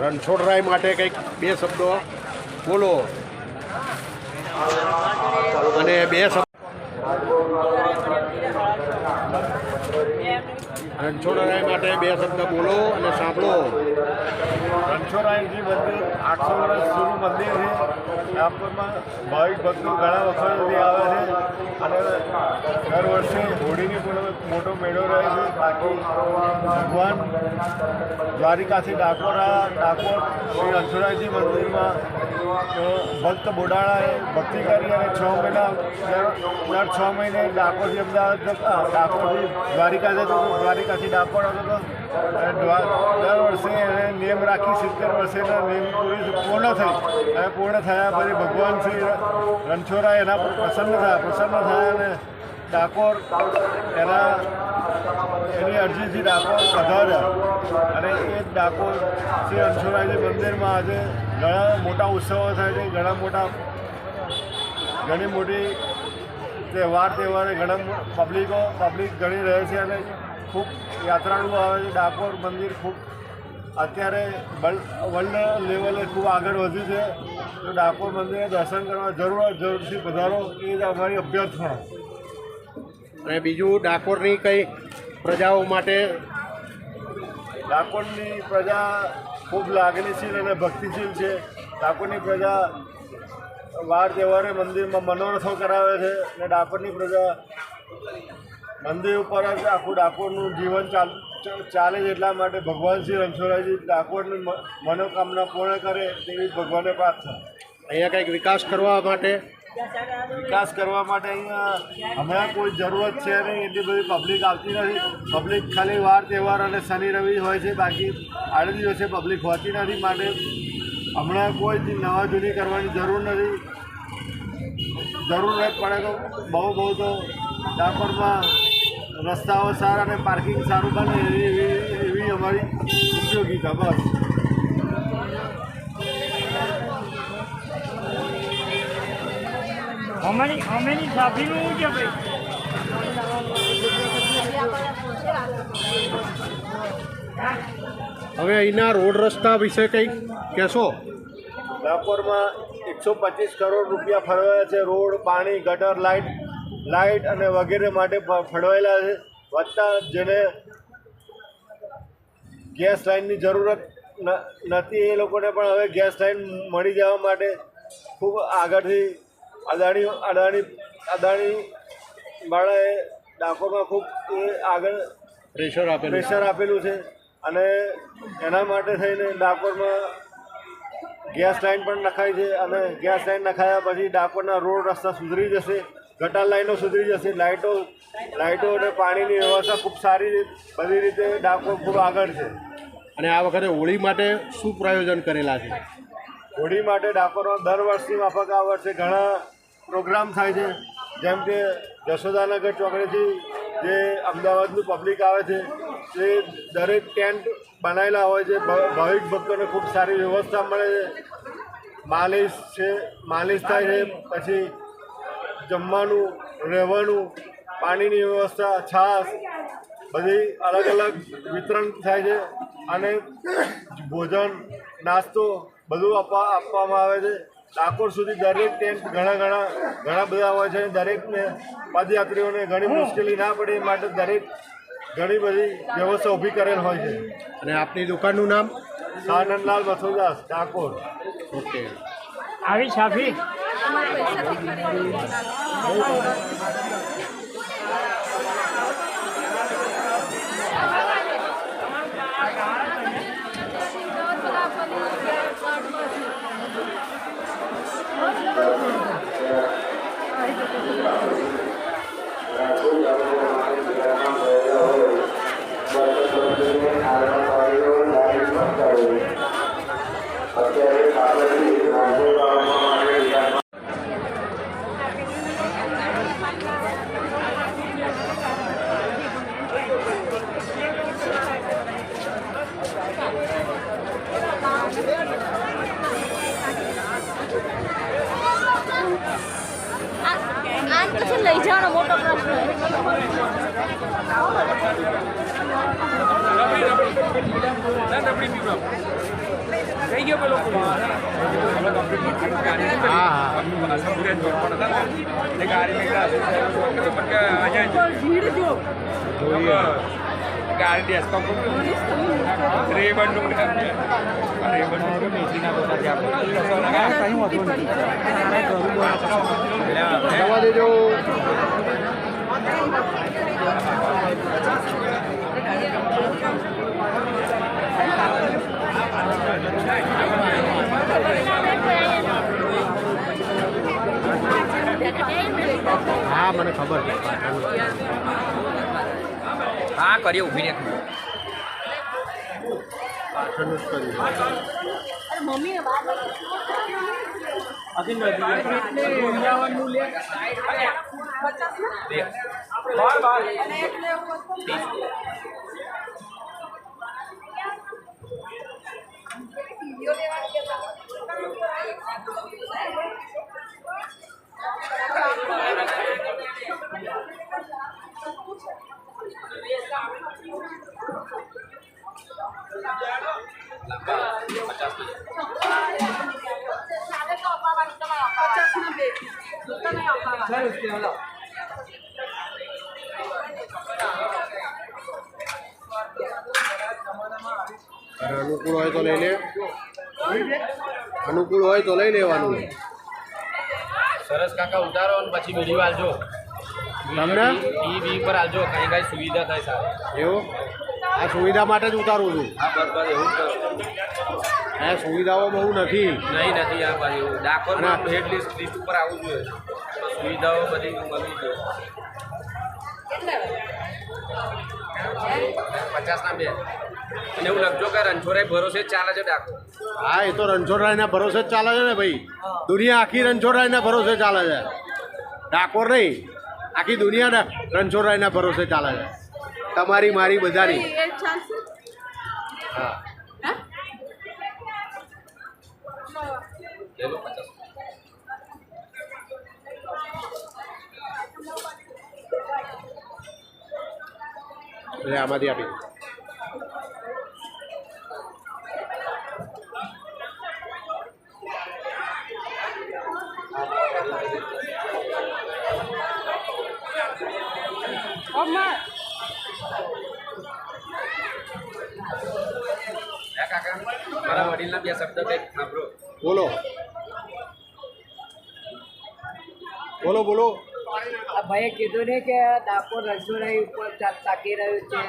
રણછોડરાય માટે કંઈક બે શબ્દો બોલો અને બે શબ્દ રણછોડરાય માટે બે શબ્દ બોલો અને સાંભળો. રણછોડરાયજી મંદિર 800 વર્ષ જૂનું મંદિર છે. ડાકોરમાં ભાવિક ભક્તો ઘણા વખતથી આવે છે અને દર વર્ષે હોળીની પણ મોટો મેળો રહે છે. બાકી ભગવાન દ્વારિકાથી ડાકોર શ્રી રણછોડરાયજી મંદિરમાં ભક્ત બોડાળાએ ભક્તિ કરી અને 6 મહિના દર 6 મહિને ડાકોરથી અમદાવાદ ડાકોરથી દ્વારિકા જતો હતો, દ્વારિકાથી ડાકોર આવતો હતો અને દર વર્ષે એને નિયમ રાખી 70 વર્ષેના નિયમ પૂર્ણ થઈ અને પૂર્ણ થયા પછી ભગવાન શ્રી રણછોડરાય એના પર પ્રસન્ન થયા અને ડાકોર એની અરજીથી ડાકોર પધાર્યા અને એ ડાકોર શ્રી રણછોડરાયજી મંદિરમાં આજે ઘણા મોટા ઉત્સવો થાય છે. ઘણી મોટી તહેવારે ઘણા પબ્લિક ઘણી રહે છે અને ખૂબ યાત્રાળુઓ આવે છે. ડાકોર મંદિર ખૂબ અત્યારે વર્લ્ડ લેવલે ખૂબ આગળ વધ્યું છે. તો ડાકોર મંદિરે દર્શન કરવા જરૂરથી પધારો એ જ અમારી અભ્યર્થના. અને બીજું ડાકોરની કઈ પ્રજાઓ માટે? ડાકોરની પ્રજા ખૂબ લાગણીશીલ અને ભક્તિશીલ છે. ડાકોરની પ્રજા વાર તહેવારે મંદિરમાં મનોરથો કરાવે છે અને ડાકોરની પ્રજા મંદિર ઉપર જ આખું ડાકોરનું જીવન ચાલે છે. એટલા માટે ભગવાન શ્રી રણછોડરાયજી ડાકોરની મનોકામના પૂર્ણ કરે તેવી ભગવાનને પ્રાર્થના. અહીંયા કંઈક વિકાસ કરવા માટે અહીંયા હમણાં કોઈ જરૂરત છે નહીં. એટલી બધી પબ્લિક આવતી નથી. પબ્લિક ખાલી વાર તહેવાર અને શનિ રવિ હોય છે, બાકી આડે દિવસે પબ્લિક હોતી નથી. માટે હમણાં કોઈ નવા જૂની કરવાની જરૂર નથી. જરૂરત પડે તો બહુ તો ડાકોરમાં રસ્તાઓ સારા અને પાર્કિંગ સારું બને એવી અમારી ઉપયોગિતા. બસ. અમારી સાફીનું છે ભાઈ. હવે અહીંના રોડ રસ્તા વિશે કંઈક કહેશો? ડાકોરમાં 125 કરોડ રૂપિયા ફળવાયા છે. રોડ, પાણી, ગટર, લાઇટ અને વગેરે માટે ફળવાયેલા છે. વત્તા જેને ગેસ લાઇનની જરૂરત નથી એ લોકોને પણ હવે ગેસ લાઇન મળી જવા માટે ખૂબ આગળથી અદાણી વાળાએ ડાકોરમાં ખૂબ આગળ પ્રેશર આપેલું છે અને એના માટે થઈને ડાકોરમાં ગેસ લાઇન પણ નખાય છે અને ગેસ લાઇન નખાયા પછી ડાકોરના રોડ રસ્તા સુધરી જશે, ગટર લાઇનો સુધરી જશે, લાઇટો અને પાણીની વ્યવસ્થા ખૂબ સારી બધી રીતે ડાકોર ખૂબ આગળ છે. અને આ વખતે હોળી માટે શું પ્રયોજન કરેલા છે? હોળી માટે ડાકોરમાં દર વર્ષની માફક આ વર્ષે ઘણા પ્રોગ્રામ થાય છે. જેમ કે જશોદાનગર ચોકડીથી જે અમદાવાદનું પબ્લિક આવે છે તે દરેક ટેન્ટ બનાવેલા હોય છે. ભાવિક ભક્તોને ખૂબ સારી વ્યવસ્થા મળે છે. માલિશ થાય છે, પછી જમવાનું, રહેવાનું, પાણીની વ્યવસ્થા, છાશ બધી અલગ વિતરણ થાય છે અને ભોજન, નાસ્તો બધું આપવામાં આવે છે. ડાકોર સુધી દરેક ટેન્ટ ઘણા બધા હોય છે. દરેકને પદયાત્રીઓને ઘણી મુશ્કેલી ના પડે એ માટે ઘણી બધી વ્યવસ્થા ઊભી કરેલ હોય છે. અને આપની દુકાનનું નામ? સાનંદલાલ મથુરદાસ, ડાકોર. ઓકે. આવી સાફી પછી લઈ જવાનો મોટો પ્રશ્ન. રબડી હા હા જોઈએ ગાડી રે બંડું જવા દેજો હા મને ખબર છે હા કરીએ ઊભી ને પાછળનું જ કર્યું અરે અનુકૂળ હોય તો લઈ લે અનુકૂળ હોય તો લઈ લેવાનું સરસ કાકા ઉતારો અને પછી વિડીયો આલજો તમને બી પર આલજો કઈ કઈ સુવિધા થાય સારી એવું આ સુવિધા માટે જ ઉતારું છું હા બસ એવું જ કરો આ સુવિધાઓ બહુ નથી નહીં નથી આ ભાઈ એવું ડાકોરમાં હેડ લિસ્ટ ઉપર આવવું જોઈએ સુવિધાઓ બધી મળવી જોઈએ 50 ના 2 અને એવું લખજો કે રણછોડરાય ભરોસે જ ચાલે છે ડાકોર હા એ તો રણછોડરાયના ભરોસે જ ચાલે છે ને ભાઈ દુનિયા આખી રણછોડરાયના ભરોસે ચાલે છે ડાકોર નહીં આખી દુનિયાના રણછોડરાયના ભરોસે ચાલે છે તમારી મારી બધાની હા લે લો 50 એટલે આમાંથી આપી દો. કાકા મારા વડીલના 2 શબ્દ કંઈક સાંભળો બોલો બોલો બોલો આ ભાઈએ કીધું ને કે ડાકોર રણછોડરાય ઉપર તાકી રહ્યું છે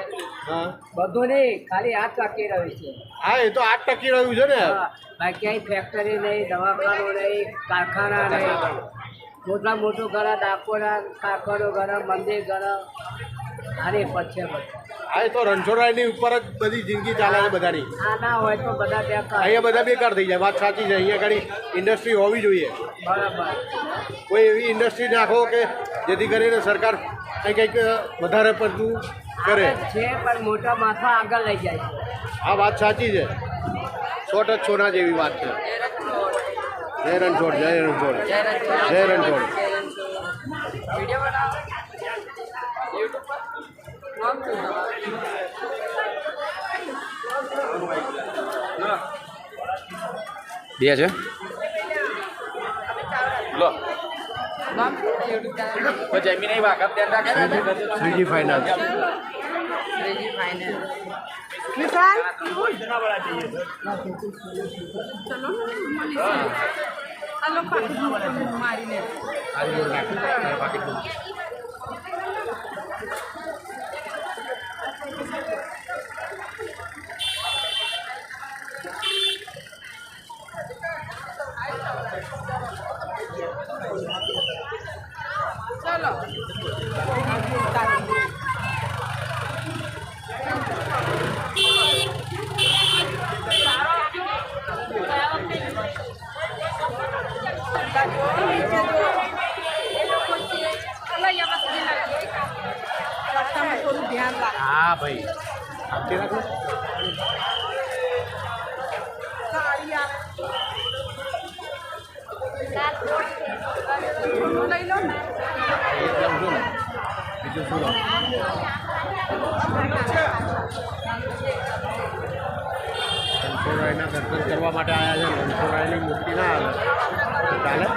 હા બધું નહીં ખાલી આ તાકી રહ્યું છે હા એ તો 8 ટકી રહ્યું છે ને હા, બાકી અહીં ફેક્ટરી નહીં દવાખાનું નહીં કારખાના નહીં મોટા મોટું ઘર ડાકોરા કારખાનો ઘર મંદિર ઘર આની પછી બધું હા એ તો રણછોડરાયની ઉપર જ બધી જિંદગી ચાલે છે બધાની આ ના હોય તો બધા બેકાર અહીંયા બધા બેકાર થઈ જાય વાત સાચી છે અહીંયા ઘણી ઇન્ડસ્ટ્રી હોવી જોઈએ બરાબર કોઈ એવી ઇન્ડસ્ટ્રી નાખો કે જેથી કરીને સરકાર કંઈક વધારે પડતું કરે આગળ છે પણ મોટા માથા આગળ લઈ જાય છે આ વાત સાચી છે 100 સોના જેવી વાત છે જય રણછોડ જય રણછોડ જય રણછોડ વિડીયો બનાવો યુટ્યુબ પર નામ શું બે છે લો નામ શું યુટ્યુબ ચેનલ તો જમીન એ વાકફ ધ્યાન રાખે ને શ્રીજી ફાઇનાન્સ શ્રીજી ફાઇનાન્સ રણછોડરાયના દર્શન કરવા માટે આવ્યા છે. રણછોડરાયની મૂર્તિ ના આવે ચાલે.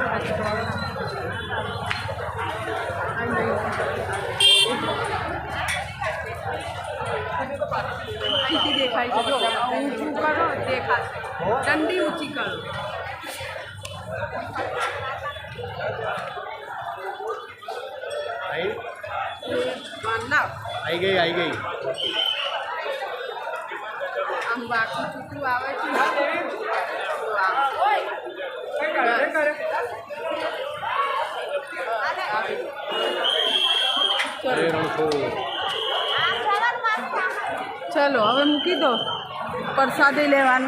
અહીંથી દેખાય છે જો ઊંચું કરો દેખાશે દંડી ઊંચી કરો આવી ગઈ આમ બાકી ચૂકલું આવે છે ચલો હવે મૂકી દો પ્રસાદી લેવાનું